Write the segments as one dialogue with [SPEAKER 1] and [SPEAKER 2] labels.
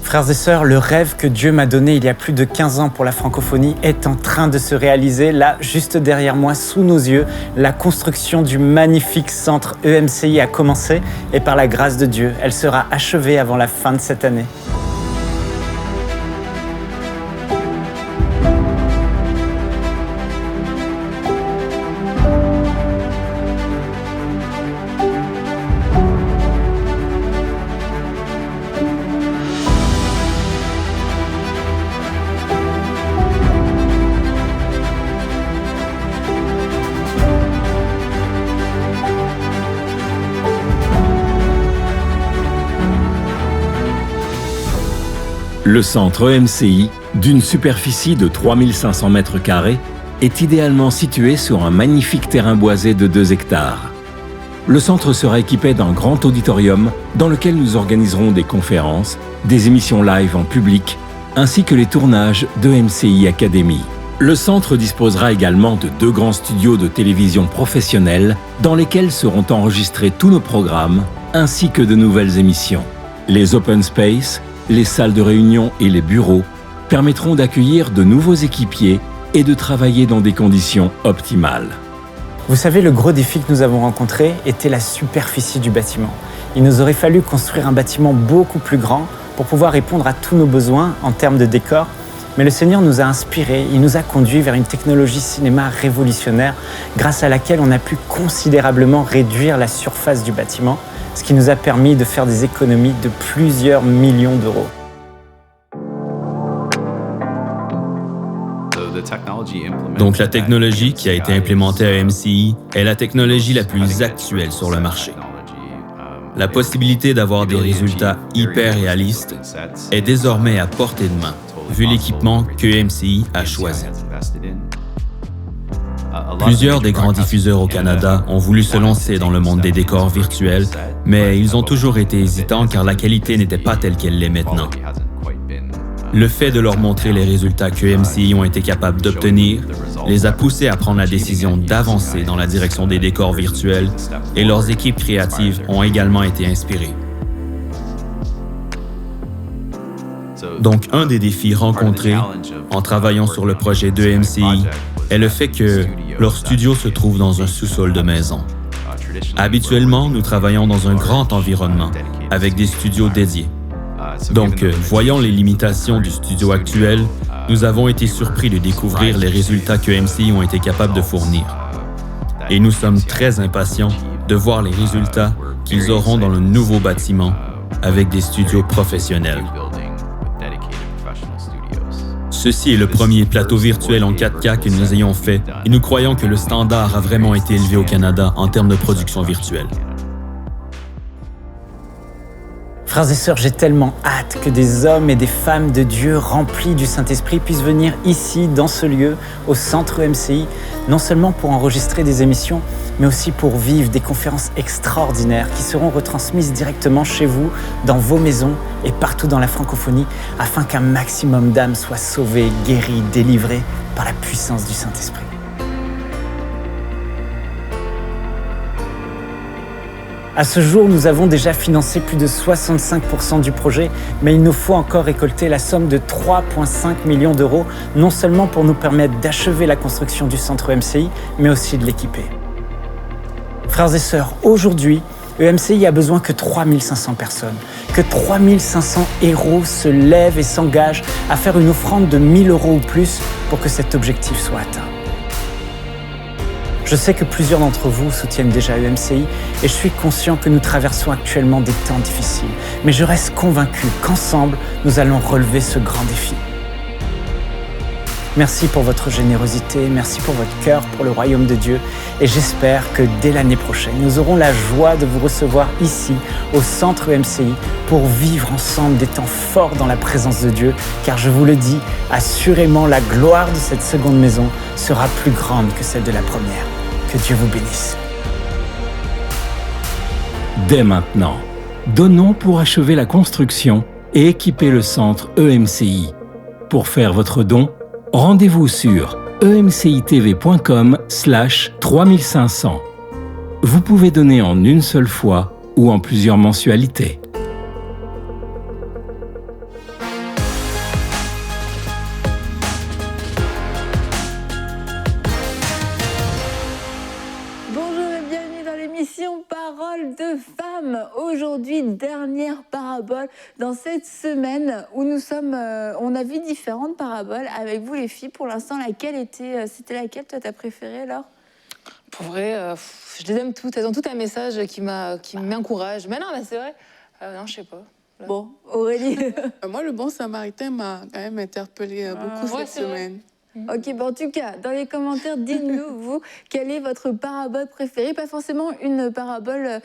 [SPEAKER 1] Frères et sœurs, le rêve que Dieu m'a donné il y a plus de 15 ans pour la francophonie est en train de se réaliser. Là, juste derrière moi, sous nos yeux, la construction du magnifique centre EMCI a commencé et par la grâce de Dieu, elle sera achevée avant la fin de cette année.
[SPEAKER 2] Le centre EMCI, d'une superficie de 3500 mètres carrés, est idéalement situé sur un magnifique terrain boisé de 2 hectares. Le centre sera équipé d'un grand auditorium dans lequel nous organiserons des conférences, des émissions live en public, ainsi que les tournages de EMCI Academy. Le centre disposera également de 2 grands studios de télévision professionnels dans lesquels seront enregistrés tous nos programmes, ainsi que de nouvelles émissions. Les open space, les salles de réunion et les bureaux permettront d'accueillir de nouveaux équipiers et de travailler dans des conditions optimales.
[SPEAKER 1] Vous savez, le gros défi que nous avons rencontré était la superficie du bâtiment. Il nous aurait fallu construire un bâtiment beaucoup plus grand pour pouvoir répondre à tous nos besoins en termes de décor. Mais le Seigneur nous a inspirés, il nous a conduits vers une technologie cinéma révolutionnaire grâce à laquelle on a pu considérablement réduire la surface du bâtiment, ce qui nous a permis de faire des économies de plusieurs millions d'euros.
[SPEAKER 3] Donc la technologie qui a été implémentée à EMCI est la technologie la plus actuelle sur le marché. La possibilité d'avoir des résultats hyper réalistes est désormais à portée de main, vu l'équipement que EMCI a choisi. Plusieurs des grands diffuseurs au Canada ont voulu se lancer dans le monde des décors virtuels, mais ils ont toujours été hésitants car la qualité n'était pas telle qu'elle l'est maintenant. Le fait de leur montrer les résultats que EMCI ont été capables d'obtenir les a poussés à prendre la décision d'avancer dans la direction des décors virtuels et leurs équipes créatives ont également été inspirées. Donc, un des défis rencontrés en travaillant sur le projet de EMCI est le fait que leur studio se trouve dans un sous-sol de maison. Habituellement, nous travaillons dans un grand environnement avec des studios dédiés. Donc, voyant les limitations du studio actuel, nous avons été surpris de découvrir les résultats que EMCI ont été capables de fournir. Et nous sommes très impatients de voir les résultats qu'ils auront dans le nouveau bâtiment avec des studios professionnels. Ceci est le premier plateau virtuel en 4K que nous ayons fait et nous croyons que le standard a vraiment été élevé au Canada en termes de production virtuelle.
[SPEAKER 1] Frères et sœurs, j'ai tellement hâte que des hommes et des femmes de Dieu remplis du Saint-Esprit puissent venir ici, dans ce lieu, au centre EMCI, non seulement pour enregistrer des émissions, mais aussi pour vivre des conférences extraordinaires qui seront retransmises directement chez vous, dans vos maisons et partout dans la francophonie, afin qu'un maximum d'âmes soient sauvées, guéries, délivrées par la puissance du Saint-Esprit. À ce jour, nous avons déjà financé plus de 65% du projet, mais il nous faut encore récolter la somme de 3,5 millions d'euros, non seulement pour nous permettre d'achever la construction du centre EMCI, mais aussi de l'équiper. Frères et sœurs, aujourd'hui, EMCI a besoin que 3500 personnes, que 3500 héros se lèvent et s'engagent à faire une offrande de 1000 euros ou plus pour que cet objectif soit atteint. Je sais que plusieurs d'entre vous soutiennent déjà EMCI et je suis conscient que nous traversons actuellement des temps difficiles. Mais je reste convaincu qu'ensemble, nous allons relever ce grand défi. Merci pour votre générosité, merci pour votre cœur pour le royaume de Dieu et j'espère que dès l'année prochaine, nous aurons la joie de vous recevoir ici, au centre EMCI, pour vivre ensemble des temps forts dans la présence de Dieu, car je vous le dis, assurément la gloire de cette seconde maison sera plus grande que celle de la première. Que Dieu vous bénisse.
[SPEAKER 2] Dès maintenant, donnons pour achever la construction et équiper le centre EMCI. Pour faire votre don, rendez-vous sur emcitv.com/3500. Vous pouvez donner en une seule fois ou en plusieurs mensualités.
[SPEAKER 4] aujourd'hui, dernière parabole dans cette semaine où nous sommes. On a vu différentes paraboles avec vous les filles. Pour l'instant, c'était laquelle toi t'as préférée alors?
[SPEAKER 5] Pour vrai, je les aime toutes. Elles ont toutes un message qui m'encourage. Mais non, c'est vrai. Non, je sais pas. Là.
[SPEAKER 4] Bon, Aurélie.
[SPEAKER 6] Moi, le bon samaritain m'a quand même interpellée beaucoup cette semaine.
[SPEAKER 4] Ok, en tout cas, dans les commentaires, dites-nous, vous, quelle est votre parabole préférée? Pas forcément une parabole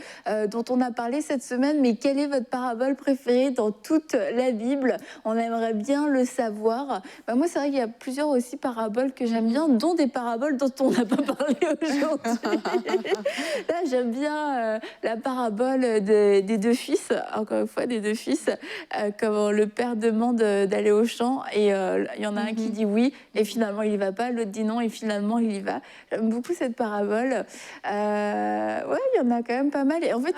[SPEAKER 4] dont on a parlé cette semaine, mais quelle est votre parabole préférée dans toute la Bible? On aimerait bien le savoir. Moi, c'est vrai qu'il y a plusieurs aussi paraboles que j'aime bien, dont des paraboles dont on n'a pas parlé aujourd'hui. Là, j'aime bien la parabole des deux fils, encore une fois, des deux fils, quand le père demande d'aller au champ, et il y en a un qui dit oui, et finalement il y va pas, l'autre dit non et finalement il y va. J'aime beaucoup cette parabole. Ouais, il y en a quand même pas mal. Et en fait,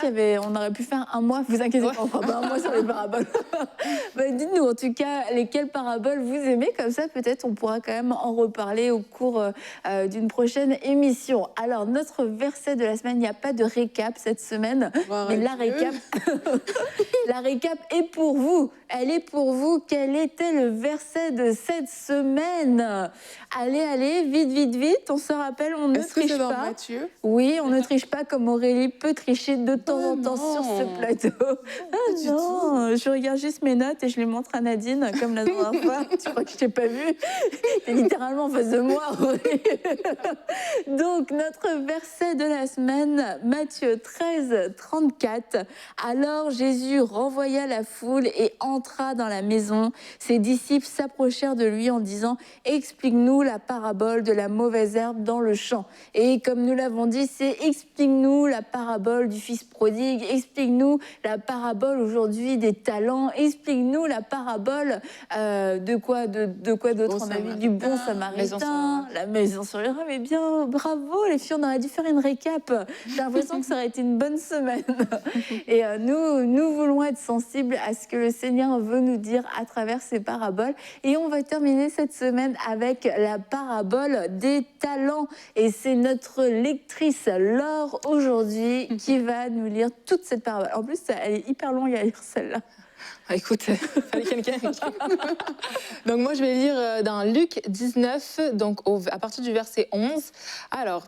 [SPEAKER 4] on aurait pu faire un mois. Vous inquiétez pas, on fera pas un mois sur les paraboles. Dites-nous en tout cas lesquelles paraboles vous aimez. Comme ça, peut-être on pourra quand même en reparler au cours d'une prochaine émission. Alors notre verset de la semaine, il n'y a pas de récap cette semaine, mais la récap, la récap est pour vous. Elle est pour vous. Quel était le verset de cette semaine? Allez, vite, on se rappelle, on ne triche pas. Est-ce que c'est dans
[SPEAKER 6] Matthieu?
[SPEAKER 4] Oui, on ne triche pas comme Aurélie peut tricher de temps en temps sur ce plateau. Non, je regarde juste mes notes et je les montre à Nadine, comme la dernière fois. Tu crois que je t'ai pas vu? T'es littéralement en face de moi, Aurélie. Donc, notre verset de la semaine, Matthieu 13, 34. Alors Jésus renvoya la foule et entra dans la maison. Ses disciples s'approchèrent de lui en disant « Explique-nous la parabole de la mauvaise herbe dans le champ. » Et comme nous l'avons dit, c'est « Explique-nous la parabole du fils prodigue. Explique-nous la parabole aujourd'hui des talents. Explique-nous la parabole de quoi d'autre on a vu? Du bon samaritain, la maison sur le roi. » Mais bien, bravo les filles, on aurait dû faire une récap. J'ai l'impression que ça aurait été une bonne semaine. Et nous voulons être sensibles à ce que le Seigneur veut nous dire à travers ces paraboles. Et on va terminer cette semaine avec la parabole des talents. Et c'est notre lectrice Laure aujourd'hui qui va nous lire toute cette parabole. En plus, elle est hyper longue à lire celle-là.
[SPEAKER 5] Écoute, fallait quelqu'un. Donc moi, je vais lire dans Luc 19, donc à partir du verset 11. Alors,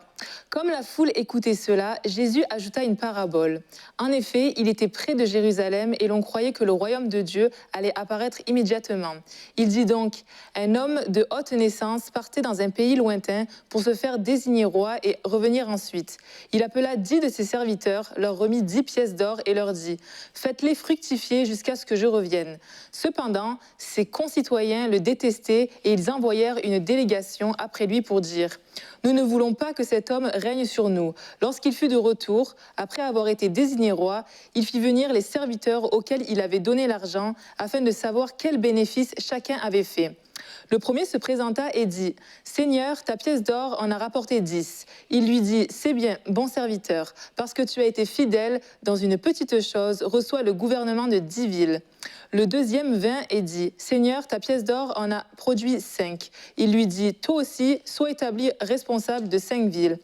[SPEAKER 5] comme la foule écoutait cela, Jésus ajouta une parabole. En effet, il était près de Jérusalem et l'on croyait que le royaume de Dieu allait apparaître immédiatement. Il dit donc, un homme de haute naissance partait dans un pays lointain pour se faire désigner roi et revenir ensuite. Il appela 10 de ses serviteurs, leur remit 10 pièces d'or et leur dit, faites-les fructifier jusqu'à ce que je revienne. Cependant, ses concitoyens le détestaient et ils envoyèrent une délégation après lui pour dire « Nous ne voulons pas que cet homme règne sur nous. » Lorsqu'il fut de retour, après avoir été désigné roi, il fit venir les serviteurs auxquels il avait donné l'argent afin de savoir quel bénéfice chacun avait fait. Le premier se présenta et dit « Seigneur, ta pièce d'or en a rapporté 10. » Il lui dit « C'est bien, bon serviteur, parce que tu as été fidèle dans une petite chose, reçois le gouvernement de 10 villes. » Le deuxième vint et dit « Seigneur, ta pièce d'or en a produit 5. » Il lui dit « Toi aussi, sois établi responsable de 5 villes. »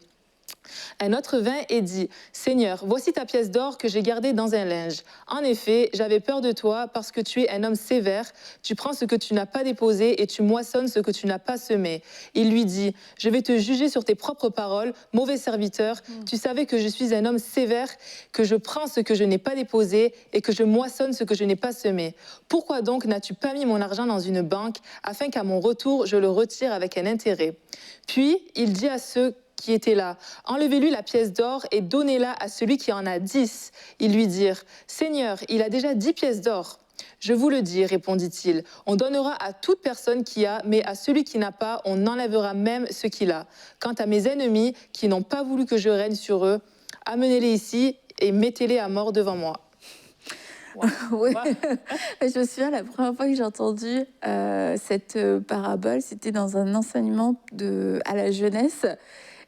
[SPEAKER 5] Un autre vint et dit « Seigneur, voici ta pièce d'or que j'ai gardée dans un linge. En effet, j'avais peur de toi parce que tu es un homme sévère. Tu prends ce que tu n'as pas déposé et tu moissonnes ce que tu n'as pas semé. » Il lui dit « Je vais te juger sur tes propres paroles, mauvais serviteur. Tu savais que je suis un homme sévère, que je prends ce que je n'ai pas déposé et que je moissonne ce que je n'ai pas semé. Pourquoi donc n'as-tu pas mis mon argent dans une banque afin qu'à mon retour, je le retire avec un intérêt ?» Puis il dit à ceux qui étaient là, « Enlevez-lui la pièce d'or et donnez-la à celui qui en a 10. » Ils lui dirent, « Seigneur, il a déjà 10 pièces d'or. » « Je vous le dis, répondit-il, on donnera à toute personne qui a, mais à celui qui n'a pas, on enlèvera même ce qu'il a. Quant à mes ennemis qui n'ont pas voulu que je règne sur eux, amenez-les ici et mettez-les à mort devant moi. »
[SPEAKER 4] Wow. Oui. Je me souviens, la première fois que j'ai entendu cette parabole, c'était dans un enseignement à la jeunesse.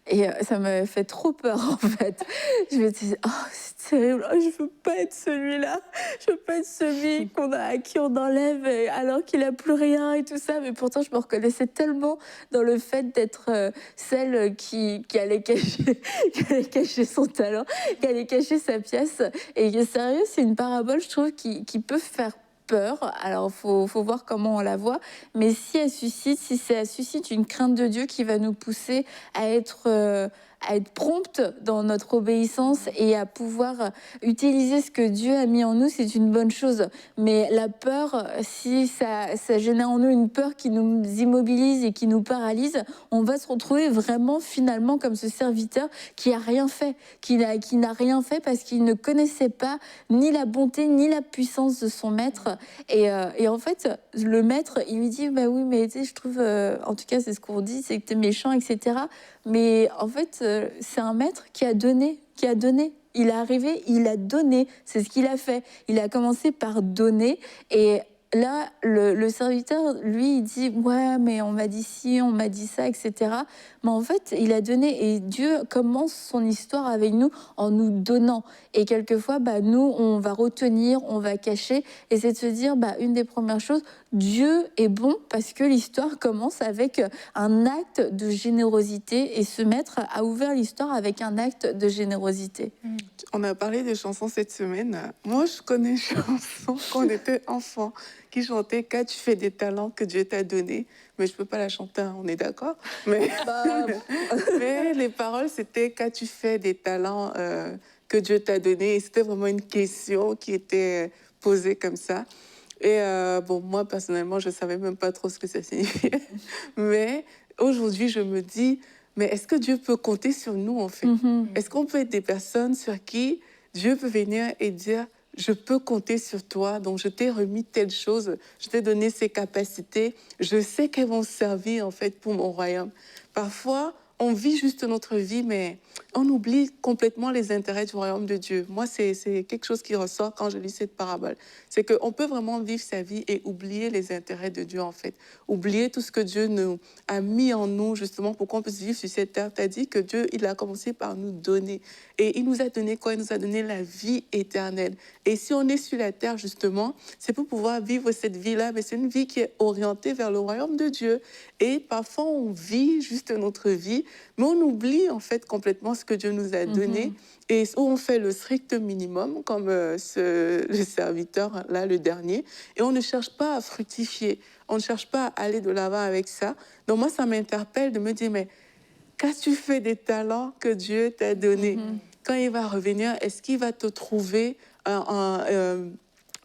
[SPEAKER 4] Et ça m'avait fait trop peur, en fait. Je me disais, oh, c'est terrible, oh, je veux pas être celui-là. Je veux pas être celui à qui on enlève alors qu'il a plus rien et tout ça. Mais pourtant, je me reconnaissais tellement dans le fait d'être celle qui allait cacher son talent, qui allait cacher sa pièce. Et sérieux, c'est une parabole, je trouve, qui peut faire peur. Alors, faut voir comment on la voit. Mais si elle suscite une crainte de Dieu qui va nous pousser à être prompte dans notre obéissance et à pouvoir utiliser ce que Dieu a mis en nous, c'est une bonne chose. Mais la peur, si ça génère en nous une peur qui nous immobilise et qui nous paralyse, on va se retrouver vraiment finalement comme ce serviteur qui n'a rien fait, qui n'a rien fait parce qu'il ne connaissait pas ni la bonté ni la puissance de son maître. Et en fait, le maître, il lui dit, bah oui, mais tu sais, je trouve, en tout cas, c'est ce qu'on dit, c'est que t'es méchant, etc. Mais en fait, c'est un maître qui a donné. Il est arrivé, il a donné. C'est ce qu'il a fait. Il a commencé par donner. Et là, le serviteur, lui, il dit « Ouais, mais on m'a dit ci, on m'a dit ça, etc. » Mais en fait, il a donné. Et Dieu commence son histoire avec nous en nous donnant. Et quelquefois, nous, on va retenir, on va cacher. Et c'est de se dire, une des premières choses, Dieu est bon parce que l'histoire commence avec un acte de générosité. Et ce maître a ouvert l'histoire avec un acte de générosité.
[SPEAKER 6] On a parlé de chansons cette semaine. Moi, je connais une chanson quand on était enfant qui chantait « Qu'as-tu fait des talents que Dieu t'a donnés ?» Mais je ne peux pas la chanter, hein, on est d'accord. Mais les paroles, c'était « Qu'as-tu fait des talents que Dieu t'a donnés ?» Et c'était vraiment une question qui était posée comme ça. Et moi, personnellement, je ne savais même pas trop ce que ça signifiait. Mais aujourd'hui, je me dis, mais est-ce que Dieu peut compter sur nous, en fait? Est-ce qu'on peut être des personnes sur qui Dieu peut venir et dire, je peux compter sur toi, donc je t'ai remis telle chose, je t'ai donné ces capacités, je sais qu'elles vont servir, en fait, pour mon royaume. Parfois, on vit juste notre vie, mais on oublie complètement les intérêts du royaume de Dieu. Moi, c'est quelque chose qui ressort quand je lis cette parabole. C'est qu'on peut vraiment vivre sa vie et oublier les intérêts de Dieu, en fait. Oublier tout ce que Dieu nous a mis en nous, justement, pour qu'on puisse vivre sur cette terre. Tu as dit que Dieu, il a commencé par nous donner. Et il nous a donné quoi? Il nous a donné la vie éternelle. Et si on est sur la terre, justement, c'est pour pouvoir vivre cette vie-là, mais c'est une vie qui est orientée vers le royaume de Dieu. Et parfois, on vit juste notre vie, mais on oublie, en fait, complètement ce que Dieu nous a donné. Et où on fait le strict minimum, comme le serviteur, là, le dernier, et on ne cherche pas à fructifier, on ne cherche pas à aller de l'avant avec ça. Donc moi, ça m'interpelle de me dire, mais qu'as-tu fait des talents que Dieu t'a donnés? Quand il va revenir, est-ce qu'il va te trouver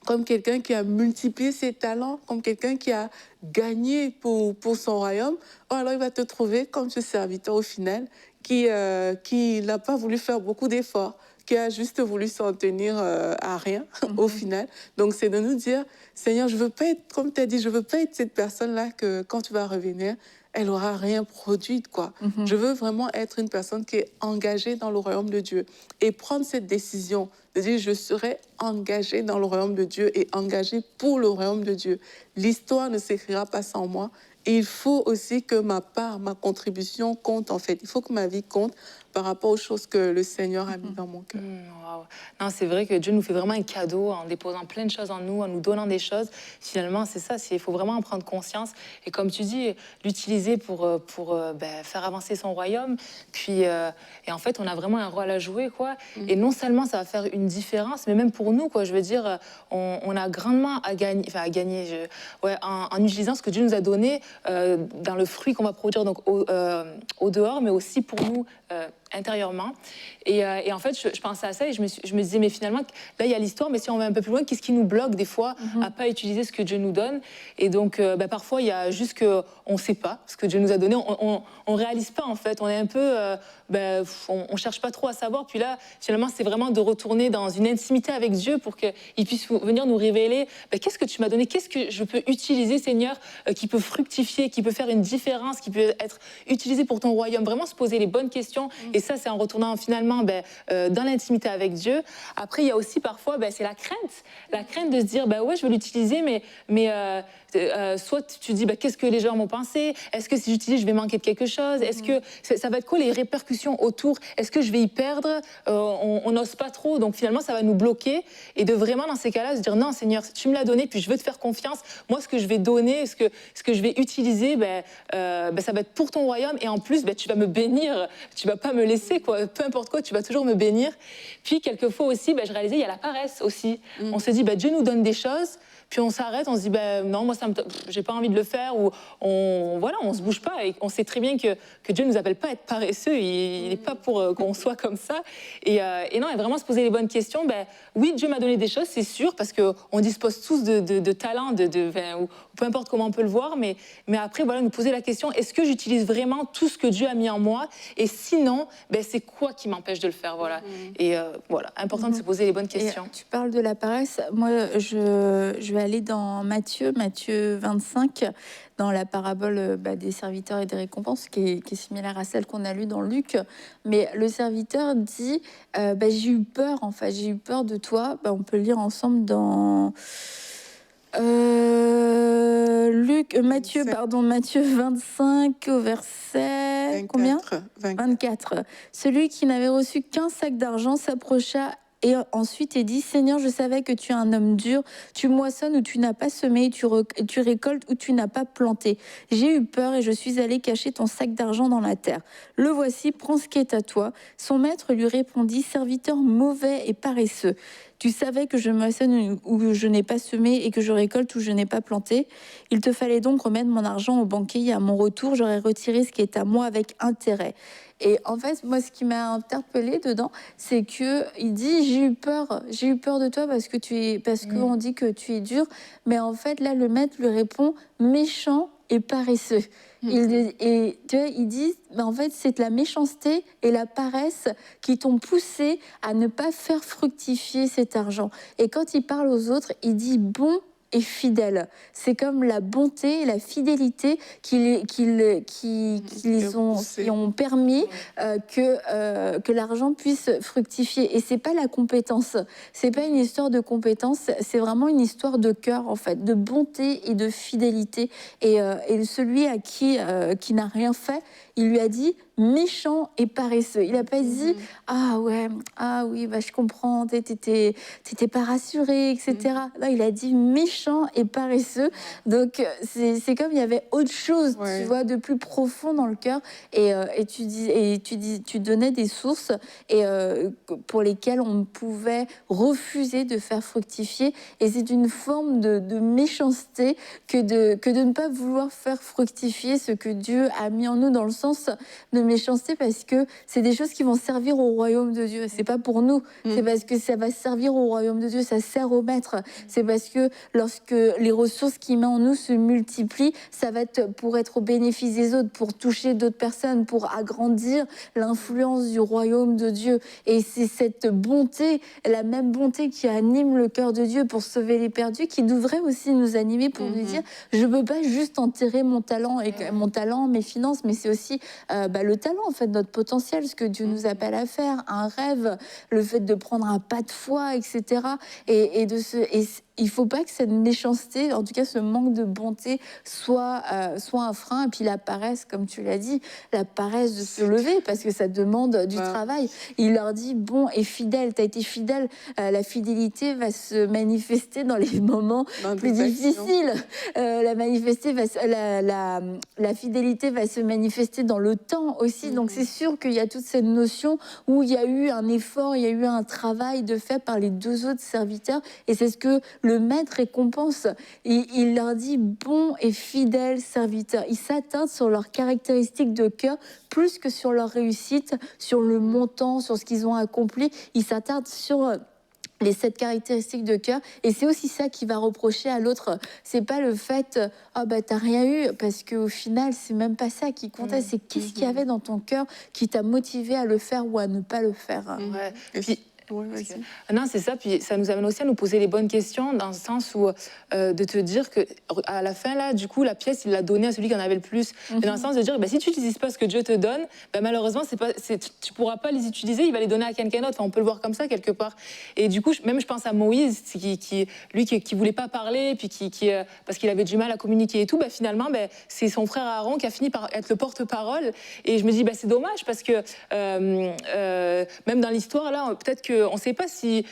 [SPEAKER 6] comme quelqu'un qui a multiplié ses talents, comme quelqu'un qui a gagné pour son royaume? Ou alors il va te trouver comme ce serviteur au final, qui n'a pas voulu faire beaucoup d'efforts, qui a juste voulu s'en tenir à rien au final. Donc c'est de nous dire, Seigneur, je veux pas être, comme tu as dit, je veux pas être cette personne-là que quand tu vas revenir, elle n'aura rien produit, quoi. Je veux vraiment être une personne qui est engagée dans le royaume de Dieu et prendre cette décision de dire, je serai engagée dans le royaume de Dieu et engagée pour le royaume de Dieu. L'histoire ne s'écrira pas sans moi. Et il faut aussi que ma part, ma contribution compte, en fait. Il faut que ma vie compte par rapport aux choses que le Seigneur a mis dans mon cœur.
[SPEAKER 5] Wow. Non, c'est vrai que Dieu nous fait vraiment un cadeau en déposant plein de choses en nous, en nous donnant des choses. Finalement, c'est ça, il faut vraiment en prendre conscience. Et comme tu dis, l'utiliser pour faire avancer son royaume. Puis, et en fait, on a vraiment un rôle à jouer, quoi. Et non seulement ça va faire une différence, mais même pour nous, quoi. Je veux dire, on a grandement à gagner, en utilisant ce que Dieu nous a donné dans le fruit qu'on va produire donc, au dehors, mais aussi pour nous intérieurement. Et en fait, je pensais à ça et je me disais, mais finalement, là, il y a l'histoire, mais si on va un peu plus loin, qu'est-ce qui nous bloque des fois à pas utiliser ce que Dieu nous donne? Et donc, parfois, il y a juste qu'on ne sait pas ce que Dieu nous a donné. On réalise pas, en fait. On est un peu... on cherche pas trop à savoir. Puis là, finalement, c'est vraiment de retourner dans une intimité avec Dieu pour qu'il puisse venir nous révéler qu'est-ce que tu m'as donné, qu'est-ce que je peux utiliser, Seigneur, qui peut fructifier, qui peut faire une différence, qui peut être utilisé pour ton royaume. Vraiment se poser les bonnes questions et Et ça, c'est en retournant finalement dans l'intimité avec Dieu. Après, il y a aussi parfois, c'est la crainte de se dire, ouais, je veux l'utiliser, mais soit tu dis, qu'est-ce que les gens vont penser? Est-ce que si j'utilise, je vais manquer de quelque chose? Est-ce que ça va être quoi les répercussions autour? Est-ce que je vais y perdre? On n'ose pas trop, donc finalement, ça va nous bloquer. Et de vraiment, dans ces cas-là, se dire, non, Seigneur, tu me l'as donné, puis je veux te faire confiance. Moi, ce que je vais donner, ce que je vais utiliser, ça va être pour ton royaume. Et en plus, tu vas me bénir. Tu vas pas me laisser, quoi. Peu importe quoi, tu vas toujours me bénir. Puis, quelquefois aussi, je réalisais, il y a la paresse aussi. On se dit, Dieu nous donne des choses. Puis on s'arrête, on se dit, non, moi, j'ai pas envie de le faire, ou on se bouge pas. Et on sait très bien que Dieu nous appelle pas à être paresseux, il n'est pas pour qu'on soit comme ça. Et non, et vraiment se poser les bonnes questions. Oui, Dieu m'a donné des choses, c'est sûr, parce qu'on dispose tous de talents, ou peu importe comment on peut le voir, mais après, nous poser la question, est-ce que j'utilise vraiment tout ce que Dieu a mis en moi? Et sinon, c'est quoi qui m'empêche de le faire? Voilà. Et important de se poser les bonnes questions.
[SPEAKER 4] Et tu parles de la paresse. Moi, je vais aller dans Matthieu 25, dans la parabole des serviteurs et des récompenses, qui est similaire à celle qu'on a lue dans Luc. Mais le serviteur dit, j'ai eu peur, en fait, j'ai eu peur de toi. On peut lire ensemble dans... Matthieu 25 au verset
[SPEAKER 6] 24,
[SPEAKER 4] combien 24. Celui qui n'avait reçu qu'un sac d'argent s'approcha et ensuite il dit, Seigneur, je savais que tu es un homme dur, tu moissonnes où tu n'as pas semé, tu récoltes où tu n'as pas planté. J'ai eu peur et je suis allé cacher ton sac d'argent dans la terre. Le voici, prends ce qui est à toi. Son maître lui répondit, serviteur mauvais et paresseux. Tu savais que je moissonne où je n'ai pas semé et que je récolte où je n'ai pas planté. Il te fallait donc remettre mon argent au banquier et à mon retour, j'aurais retiré ce qui est à moi avec intérêt. Et en fait, moi, ce qui m'a interpellée dedans, c'est que il dit, j'ai eu peur de toi parce qu'on dit que tu es dur. Mais en fait, là, le maître lui répond, méchant et paresseux. Il dit, en fait, c'est la méchanceté et la paresse qui t'ont poussé à ne pas faire fructifier cet argent. Et quand il parle aux autres, il dit bon et fidèle. C'est comme la bonté et la fidélité qui ont permis que l'argent puisse fructifier. Et c'est pas la compétence. C'est pas une histoire de compétence. C'est vraiment une histoire de cœur, en fait, de bonté et de fidélité. Et celui à qui n'a rien fait, il lui a dit méchant et paresseux. Il n'a pas dit ah oui, je comprends, t'étais pas rassuré, etc. Là, il a dit méchant et paresseux. Donc c'est comme il y avait autre chose, tu vois, de plus profond dans le cœur. Et tu donnais des sources pour lesquelles on pouvait refuser de faire fructifier. Et c'est une forme de méchanceté que de ne pas vouloir faire fructifier ce que Dieu a mis en nous, dans le sens de méchanceté, parce que c'est des choses qui vont servir au royaume de Dieu. C'est pas pour nous, c'est parce que ça va servir au royaume de Dieu, ça sert au maître. C'est parce que lorsque les ressources qu'il met en nous se multiplient, ça va être pour être au bénéfice des autres, pour toucher d'autres personnes, pour agrandir l'influence du royaume de Dieu. Et c'est cette bonté, la même bonté qui anime le cœur de Dieu pour sauver les perdus, qui devrait aussi nous animer pour nous dire, je peux pas juste enterrer mon talent, mes finances, mais c'est aussi le talent, en fait, notre potentiel, ce que Dieu nous appelle à faire, un rêve, le fait de prendre un pas de foi, etc. Et il ne faut pas que cette méchanceté, en tout cas ce manque de bonté, soit un frein. Et puis la paresse, comme tu l'as dit, la paresse de se lever, parce que ça demande du travail. Il leur dit, bon et fidèle, tu as été fidèle. La fidélité va se manifester dans les moments plus difficiles. La fidélité va se manifester dans le temps aussi. Donc c'est sûr qu'il y a toute cette notion où il y a eu un effort, il y a eu un travail de fait par les deux autres serviteurs. Et c'est ce que le maître récompense. Il leur dit bon et fidèle serviteur. Il s'attarde sur leurs caractéristiques de cœur plus que sur leur réussite, sur le montant, sur ce qu'ils ont accompli. Il s'attarde sur les 7 caractéristiques de cœur, et c'est aussi ça qu'il va reprocher à l'autre. C'est pas le fait t'as rien eu, parce qu'au final c'est même pas ça qui comptait, c'est qu'est-ce qu'il y avait dans ton cœur qui t'a motivé à le faire ou à ne pas le faire.
[SPEAKER 6] Ouais, vas-y.
[SPEAKER 5] Non, c'est ça. Puis ça nous amène aussi à nous poser les bonnes questions, dans le sens où de te dire que à la fin, là, du coup, la pièce, il l'a donnée à celui qui en avait le plus. Mais dans le sens de dire, si tu n'utilises pas ce que Dieu te donne, malheureusement, tu ne pourras pas les utiliser, il va les donner à quelqu'un d'autre. Enfin, on peut le voir comme ça, quelque part. Et du coup, même je pense à Moïse, lui qui voulait pas parler, puis parce qu'il avait du mal à communiquer et tout, finalement, c'est son frère Aaron qui a fini par être le porte-parole. Et je me dis, c'est dommage, parce que même dans l'histoire, là, peut-être qu'on ne sait pas si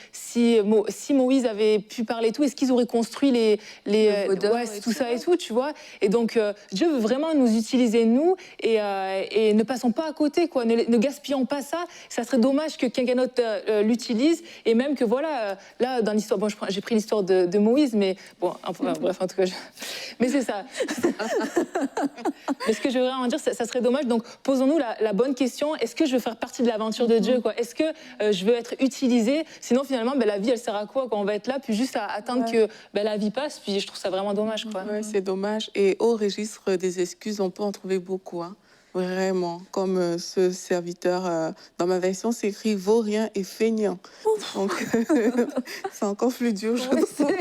[SPEAKER 5] Moïse avait pu parler tout, est-ce qu'ils auraient construit tout ça et tout, tu vois. Et donc, Dieu veut vraiment nous utiliser, nous, et ne passons pas à côté, quoi. Ne gaspillons pas ça. Ça serait dommage que quelqu'un d'autre l'utilise, et même que, voilà, là, dans l'histoire, bon, j'ai pris l'histoire de Moïse, mais bon, bref, en tout cas, mais c'est ça. Mais ce que je voudrais en dire, ça serait dommage. Donc, posons-nous la bonne question. Est-ce que je veux faire partie de l'aventure de Dieu, quoi? Est-ce que je veux être utilisée? Sinon, finalement, la vie, elle sert à quoi quand on va être là? Puis juste à attendre que la vie passe. Puis je trouve ça vraiment dommage, quoi.
[SPEAKER 6] Ouais, c'est dommage. Et au registre des excuses, on peut en trouver beaucoup, hein. Vraiment, comme ce serviteur, dans ma version, c'est écrit vaurien et feignant. Donc, c'est encore plus dur, je trouve.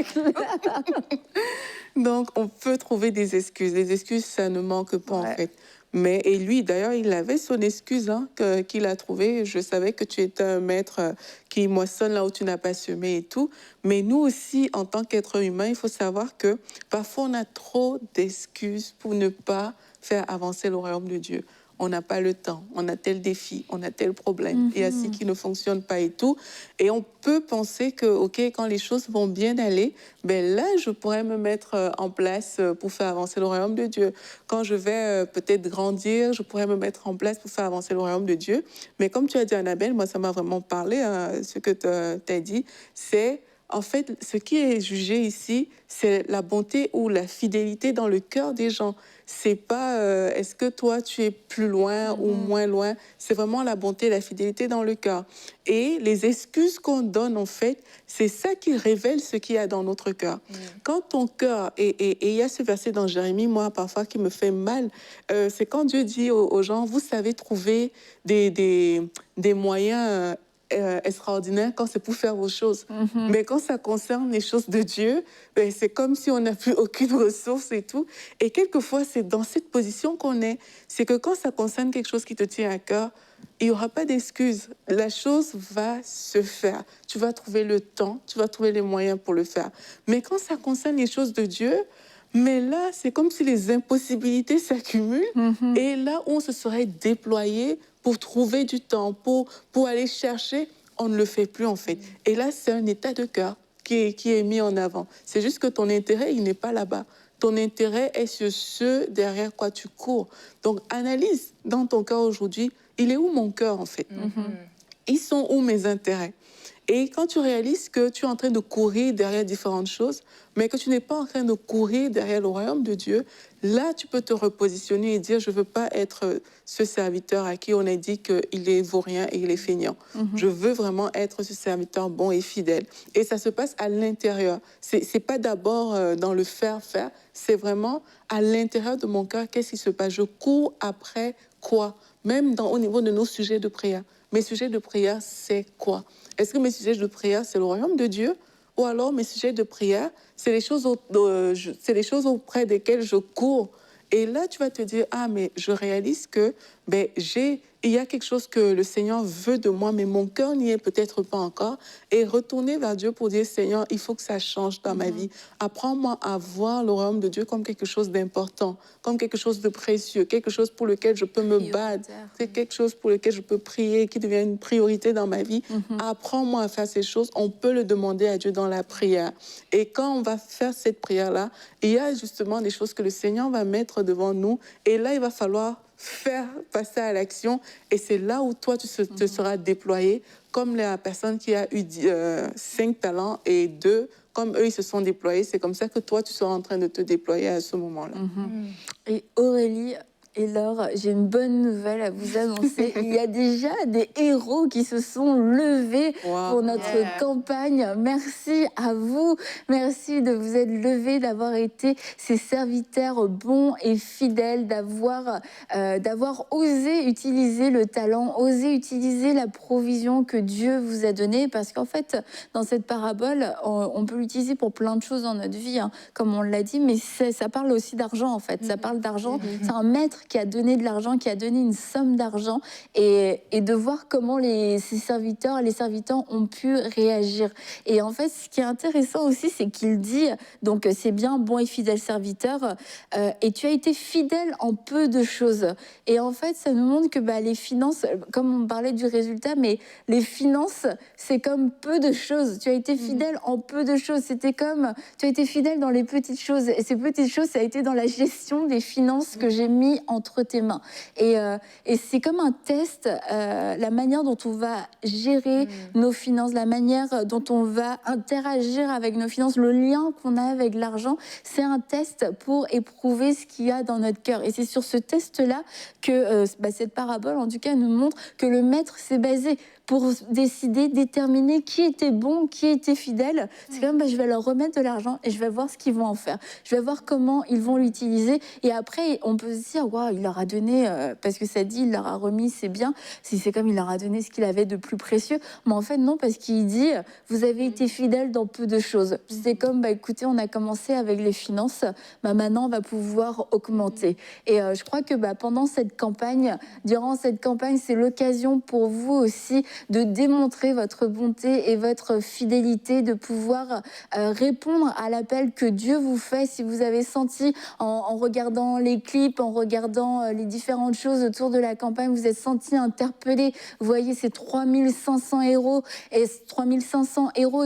[SPEAKER 6] Donc, on peut trouver des excuses. Les excuses, ça ne manque pas, en fait. Et lui, d'ailleurs, il avait son excuse qu'il a trouvée. Je savais que tu étais un maître qui moissonne là où tu n'as pas semé et tout. Mais nous aussi, en tant qu'être humain, il faut savoir que parfois, on a trop d'excuses pour ne pas faire avancer le royaume de Dieu. On n'a pas le temps, on a tel défi, on a tel problème, il y a ci qui ne fonctionne pas et tout. Et on peut penser que, OK, quand les choses vont bien aller, là, je pourrais me mettre en place pour faire avancer le royaume de Dieu. Quand je vais peut-être grandir, je pourrais me mettre en place pour faire avancer le royaume de Dieu. Mais comme tu as dit, Annabelle, moi, ça m'a vraiment parlé, ce que tu as dit, c'est... En fait, ce qui est jugé ici, c'est la bonté ou la fidélité dans le cœur des gens. C'est pas est-ce que toi tu es plus loin ou moins loin. C'est vraiment la bonté et la fidélité dans le cœur. Et les excuses qu'on donne, en fait, c'est ça qui révèle ce qu'il y a dans notre cœur. Quand ton cœur, et il y a ce verset dans Jérémie, moi, parfois, qui me fait mal, c'est quand Dieu dit aux gens, vous savez trouver des moyens... extraordinaire quand c'est pour faire vos choses. Mais quand ça concerne les choses de Dieu, c'est comme si on n'a plus aucune ressource et tout. Et quelquefois, c'est dans cette position qu'on est. C'est que quand ça concerne quelque chose qui te tient à cœur, il n'y aura pas d'excuse. La chose va se faire. Tu vas trouver le temps, tu vas trouver les moyens pour le faire. Mais quand ça concerne les choses de Dieu, mais là, c'est comme si les impossibilités s'accumulent. Et là où on se serait déployé pour trouver du temps, pour aller chercher, on ne le fait plus, en fait. Et là, c'est un état de cœur qui est mis en avant. C'est juste que ton intérêt, il n'est pas là-bas. Ton intérêt est sur ce derrière quoi tu cours. Donc, analyse dans ton cœur aujourd'hui, il est où mon cœur, en fait? Ils sont où mes intérêts? Et quand tu réalises que tu es en train de courir derrière différentes choses, mais que tu n'es pas en train de courir derrière le royaume de Dieu, là, tu peux te repositionner et dire, je ne veux pas être ce serviteur à qui on a dit qu'il est vaurien et il est feignant. Je veux vraiment être ce serviteur bon et fidèle. Et ça se passe à l'intérieur. C'est pas d'abord dans le faire, c'est vraiment à l'intérieur de mon cœur, qu'est-ce qui se passe? Je cours après quoi? Même au niveau de nos sujets de prière. Mes sujets de prière, c'est quoi? Est-ce que mes sujets de prière, c'est le royaume de Dieu? Ou alors mes sujets de prière, c'est les choses auprès desquelles je cours. Et là, tu vas te dire, ah, mais je réalise que il y a quelque chose que le Seigneur veut de moi, mais mon cœur n'y est peut-être pas encore. Et retourner vers Dieu pour dire, Seigneur, il faut que ça change dans ma vie. Apprends-moi à voir le royaume de Dieu comme quelque chose d'important, comme quelque chose de précieux, quelque chose pour lequel je peux me battre, c'est quelque chose pour lequel je peux prier, qui devient une priorité dans ma vie. Apprends-moi à faire ces choses. On peut le demander à Dieu dans la prière. Et quand on va faire cette prière-là, il y a justement des choses que le Seigneur va mettre devant nous. Et là, il va falloir faire passer à l'action. Et c'est là où toi, tu te seras déployé, comme la personne qui a eu 5 talents et 2, comme eux, ils se sont déployés. C'est comme ça que toi, tu seras en train de te déployer à ce moment-là.
[SPEAKER 4] Et Aurélie, Et Laure, j'ai une bonne nouvelle à vous annoncer. Il y a déjà des héros qui se sont levés pour notre campagne. Merci à vous. Merci de vous être levés, d'avoir été ces serviteurs bons et fidèles, d'avoir osé utiliser le talent, osé utiliser la provision que Dieu vous a donnée. Parce qu'en fait, dans cette parabole, on peut l'utiliser pour plein de choses dans notre vie, hein, comme on l'a dit, mais ça parle aussi d'argent, en fait. Ça parle d'argent. C'est un maître qui a donné de l'argent, qui a donné une somme d'argent, et de voir comment les serviteurs ont pu réagir. Et en fait, ce qui est intéressant aussi, c'est qu'il dit, donc c'est bien, bon et fidèle serviteur, et tu as été fidèle en peu de choses. Et en fait, ça nous montre que les finances, comme on parlait du résultat, mais les finances, c'est comme peu de choses. Tu as été fidèle en peu de choses. C'était comme, tu as été fidèle dans les petites choses. Et ces petites choses, ça a été dans la gestion des finances que j'ai mis entre tes mains. Et c'est comme un test, la manière dont on va gérer nos finances, la manière dont on va interagir avec nos finances, le lien qu'on a avec l'argent, c'est un test pour éprouver ce qu'il y a dans notre cœur. Et c'est sur ce test-là que cette parabole, en tout cas, nous montre que le maître s'est basé pour décider, déterminer qui était bon, qui était fidèle. C'est comme, je vais leur remettre de l'argent et je vais voir ce qu'ils vont en faire. Je vais voir comment ils vont l'utiliser. Et après, on peut se dire, waouh, il leur a donné, parce que ça dit, il leur a remis, c'est bien. Si c'est comme il leur a donné ce qu'il avait de plus précieux. Mais en fait, non, parce qu'il dit, vous avez été fidèles dans peu de choses. C'est comme, écoutez, on a commencé avec les finances, maintenant, on va pouvoir augmenter. Et je crois que pendant cette campagne, durant cette campagne, c'est l'occasion pour vous aussi de démontrer votre bonté et votre fidélité, de pouvoir répondre à l'appel que Dieu vous fait. Si vous avez senti en regardant les clips, en regardant les différentes choses autour de la campagne, vous êtes senti interpellé, vous voyez ces 3500 euros et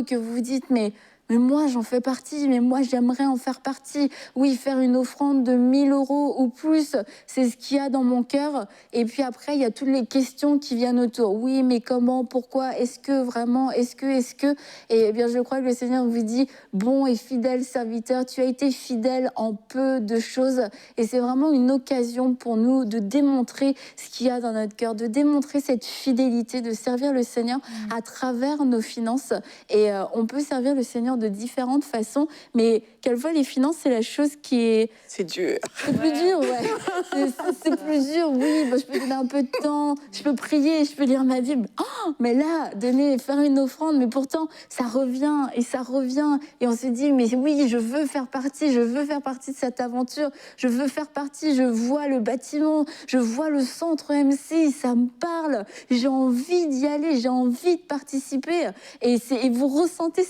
[SPEAKER 4] que vous vous dites, mais moi, j'en fais partie, mais moi, j'aimerais en faire partie. Oui, faire une offrande de 1000 euros ou plus, c'est ce qu'il y a dans mon cœur. Et puis après, il y a toutes les questions qui viennent autour. Oui, mais comment, pourquoi, est-ce que vraiment, est-ce que... Et bien, je crois que le Seigneur vous dit, bon et fidèle serviteur, tu as été fidèle en peu de choses. Et c'est vraiment une occasion pour nous de démontrer ce qu'il y a dans notre cœur, de démontrer cette fidélité, de servir le Seigneur à travers nos finances. Et on peut servir le Seigneur de différentes façons, mais quelquefois les finances, c'est la chose qui est...
[SPEAKER 6] C'est dur.
[SPEAKER 4] C'est plus dur, ouais. C'est plus dur, oui. Je peux donner un peu de temps, je peux prier, je peux lire ma Bible. Oh, mais là, faire une offrande, mais pourtant, ça revient, et on se dit, mais oui, je veux faire partie de cette aventure, je veux faire partie, je vois le bâtiment, je vois le centre MC, ça me parle, j'ai envie d'y aller, j'ai envie de participer, et vous ressentez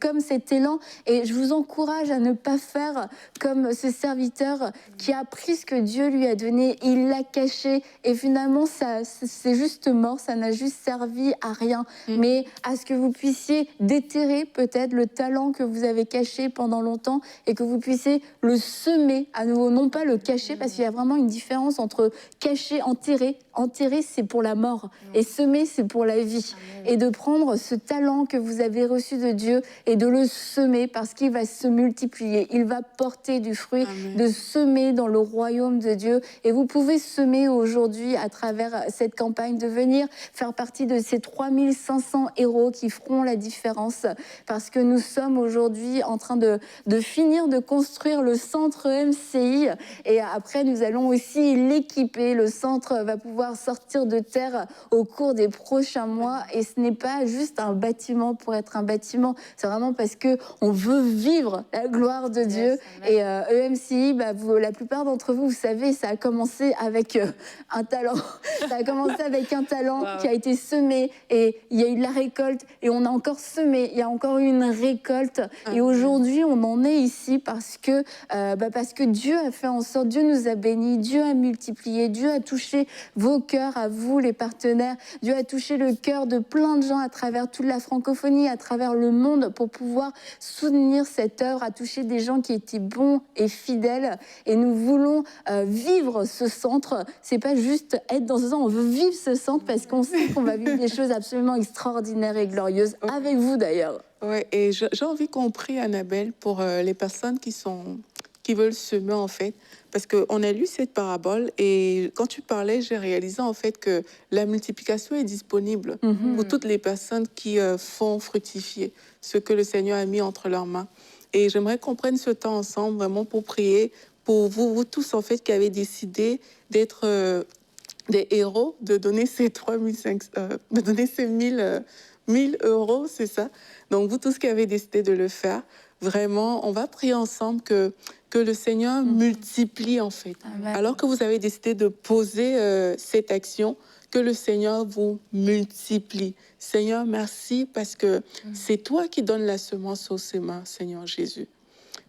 [SPEAKER 4] comme cet élan, et je vous encourage à ne pas faire comme ce serviteur qui a pris ce que Dieu lui a donné, il l'a caché, et finalement c'est juste mort, ça n'a juste servi à rien, mais à ce que vous puissiez déterrer peut-être le talent que vous avez caché pendant longtemps, et que vous puissiez le semer à nouveau, non pas le cacher, parce qu'il y a vraiment une différence entre cacher, enterrer, c'est pour la mort, et semer, c'est pour la vie, et de prendre ce talent que vous avez reçu de Dieu et de le semer, parce qu'il va se multiplier, il va porter du fruit. Amen. De semer dans le royaume de Dieu. Et vous pouvez semer aujourd'hui à travers cette campagne, de venir faire partie de ces 3500 héros qui feront la différence, parce que nous sommes aujourd'hui en train de finir de construire le centre MCI, et après nous allons aussi l'équiper. Le centre va pouvoir sortir de terre au cours des prochains mois, et ce n'est pas juste un bâtiment pour être un bâtiment, c'est vraiment parce que on veut vivre la gloire de Dieu. Et EMCI, la plupart d'entre vous, vous savez, ça a commencé avec un talent. Ça a commencé avec un talent qui a été semé, et il y a eu de la récolte, et on a encore semé, il y a encore eu une récolte. Et aujourd'hui, on en est ici parce que Dieu a fait en sorte, Dieu nous a bénis, Dieu a multiplié, Dieu a touché vos cœurs à vous, les partenaires. Dieu a touché le cœur de plein de gens à travers toute la francophonie, à travers le monde, pour pouvoir soutenir cette œuvre, à toucher des gens qui étaient bons et fidèles. Et nous voulons vivre ce centre. C'est pas juste être dans ce centre, on veut vivre ce centre parce qu'on sait qu'on va vivre des choses absolument extraordinaires et glorieuses, avec vous d'ailleurs.
[SPEAKER 6] Ouais, et j'ai envie qu'on prie, Annabelle, pour les personnes qui sont qui veulent semer, en fait. Parce qu'on a lu cette parabole et quand tu parlais, j'ai réalisé en fait que la multiplication est disponible pour toutes les personnes qui font fructifier ce que le Seigneur a mis entre leurs mains. Et j'aimerais qu'on prenne ce temps ensemble vraiment pour prier pour vous tous en fait qui avez décidé d'être des héros, de donner ces 3500, de donner ces 1000 euros, c'est ça. Donc vous tous qui avez décidé de le faire, vraiment, on va prier ensemble que le Seigneur multiplie en fait.
[SPEAKER 4] Amen.
[SPEAKER 6] Alors que vous avez décidé de poser cette action, que le Seigneur vous multiplie. Seigneur, merci parce que c'est toi qui donnes la semence aux semas, Seigneur Jésus.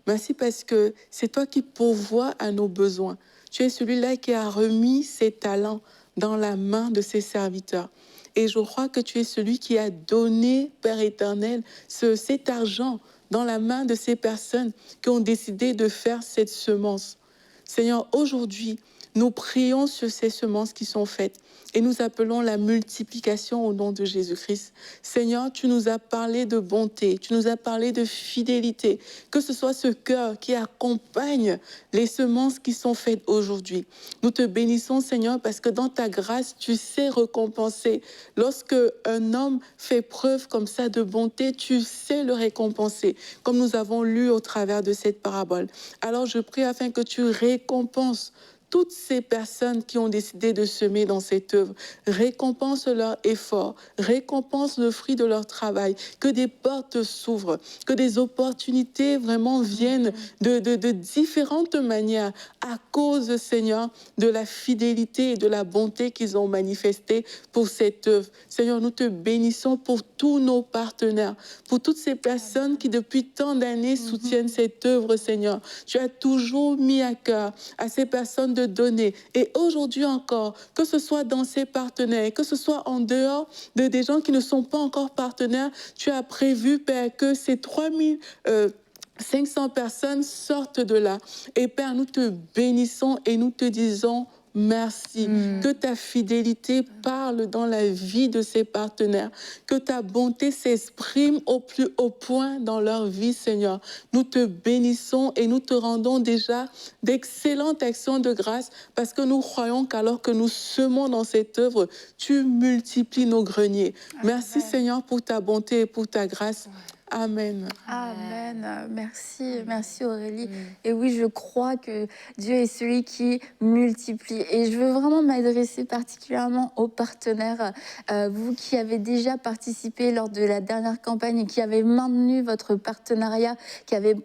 [SPEAKER 6] Merci parce que c'est toi qui pourvois à nos besoins. Tu es celui-là qui a remis ses talents dans la main de ses serviteurs. Et je crois que tu es celui qui a donné, Père éternel, cet argent dans la main de ces personnes qui ont décidé de faire cette semence. Seigneur, aujourd'hui, nous prions sur ces semences qui sont faites et nous appelons la multiplication au nom de Jésus-Christ. Seigneur, tu nous as parlé de bonté, tu nous as parlé de fidélité, que ce soit ce cœur qui accompagne les semences qui sont faites aujourd'hui. Nous te bénissons, Seigneur, parce que dans ta grâce, tu sais récompenser. Lorsque un homme fait preuve comme ça de bonté, tu sais le récompenser, comme nous avons lu au travers de cette parabole. Alors je prie afin que tu récompenses toutes ces personnes qui ont décidé de semer dans cette œuvre. Récompense leur effort, récompense le fruit de leur travail, que des portes s'ouvrent, que des opportunités vraiment viennent de différentes manières à cause, Seigneur, de la fidélité et de la bonté qu'ils ont manifestée pour cette œuvre. Seigneur, nous te bénissons pour tous nos partenaires, pour toutes ces personnes qui depuis tant d'années soutiennent cette œuvre, Seigneur. Tu as toujours mis à cœur à ces personnes de donner. Et aujourd'hui encore, que ce soit dans ces partenaires, que ce soit en dehors de des gens qui ne sont pas encore partenaires, tu as prévu, Père, que ces 3500 personnes sortent de là. Et Père, nous te bénissons et nous te disons merci. Que ta fidélité parle dans la vie de ces partenaires. Que ta bonté s'exprime au plus haut point dans leur vie, Seigneur. Nous te bénissons et nous te rendons déjà d'excellentes actions de grâce parce que nous croyons qu'alors que nous semons dans cette œuvre, tu multiplies nos greniers. Merci, Seigneur, pour ta bonté et pour ta grâce. Amen.
[SPEAKER 4] Amen. Merci, merci Aurélie. Et oui, je crois que Dieu est celui qui multiplie. Et je veux vraiment m'adresser particulièrement aux partenaires, vous qui avez déjà participé lors de la dernière campagne et qui avez maintenu votre partenariat, qui avez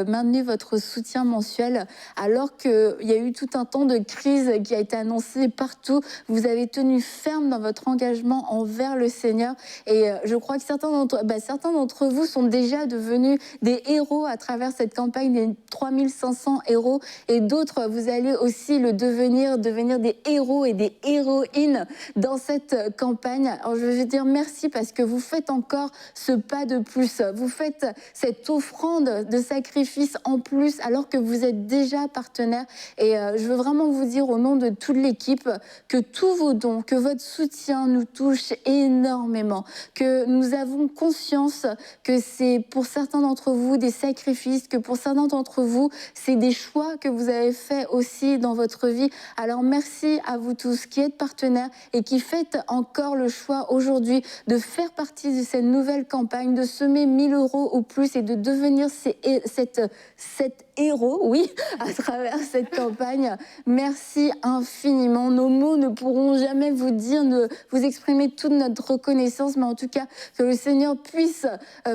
[SPEAKER 4] maintenu votre soutien mensuel, alors qu'il y a eu tout un temps de crise qui a été annoncé partout. Vous avez tenu ferme dans votre engagement envers le Seigneur. Et je crois que certains d'entre vous sont déjà devenus des héros à travers cette campagne des 3500 euros et d'autres, vous allez aussi le devenir des héros et des héroïnes dans cette campagne. Alors, je veux dire merci parce que vous faites encore ce pas de plus. Vous faites cette offrande de sacrifice en plus alors que vous êtes déjà partenaire. Et je veux vraiment vous dire au nom de toute l'équipe que tous vos dons, que votre soutien nous touche énormément, que nous avons conscience que c'est pour certains d'entre vous des sacrifices, que pour certains d'entre vous, c'est des choix que vous avez faits aussi dans votre vie. Alors merci à vous tous qui êtes partenaires et qui faites encore le choix aujourd'hui de faire partie de cette nouvelle campagne, de semer 1000 euros ou plus et de devenir cet héros, oui, à travers cette campagne. Merci infiniment. Nos mots ne pourront jamais vous dire, vous exprimer toute notre reconnaissance, mais en tout cas, que le Seigneur puisse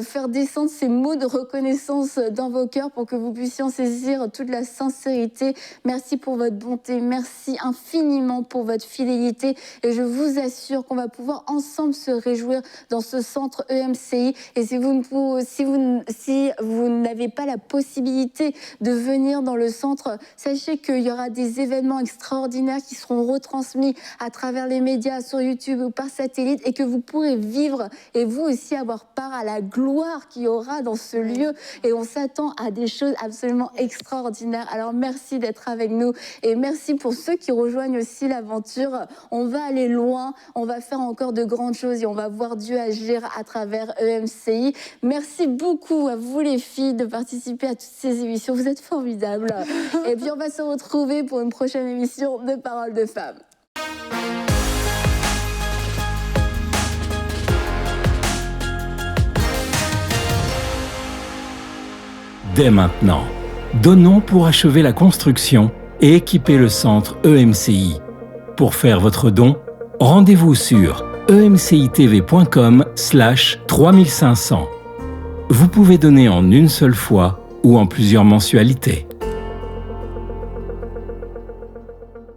[SPEAKER 4] faire descendre ces mots de reconnaissance dans vos cœurs pour que vous puissiez en saisir toute la sincérité. Merci pour votre bonté. Merci infiniment pour votre fidélité. Et je vous assure qu'on va pouvoir ensemble se réjouir dans ce centre EMCI. Et si vous n'avez pas la possibilité de venir dans le centre, sachez qu'il y aura des événements extraordinaires qui seront retransmis à travers les médias, sur YouTube ou par satellite, et que vous pourrez vivre et vous aussi avoir part à la gloire gloire qu'il y aura dans ce lieu et on s'attend à des choses absolument extraordinaires. Alors merci d'être avec nous et merci pour ceux qui rejoignent aussi l'aventure. On va aller loin, on va faire encore de grandes choses et on va voir Dieu agir à travers EMCI. Merci beaucoup à vous les filles de participer à toutes ces émissions. Vous êtes formidables. Et puis on va se retrouver pour une prochaine émission de Paroles de Femmes.
[SPEAKER 2] Dès maintenant, donnons pour achever la construction et équiper le centre EMCI. Pour faire votre don, rendez-vous sur emcitv.com/3500. Vous pouvez donner en une seule fois ou en plusieurs mensualités.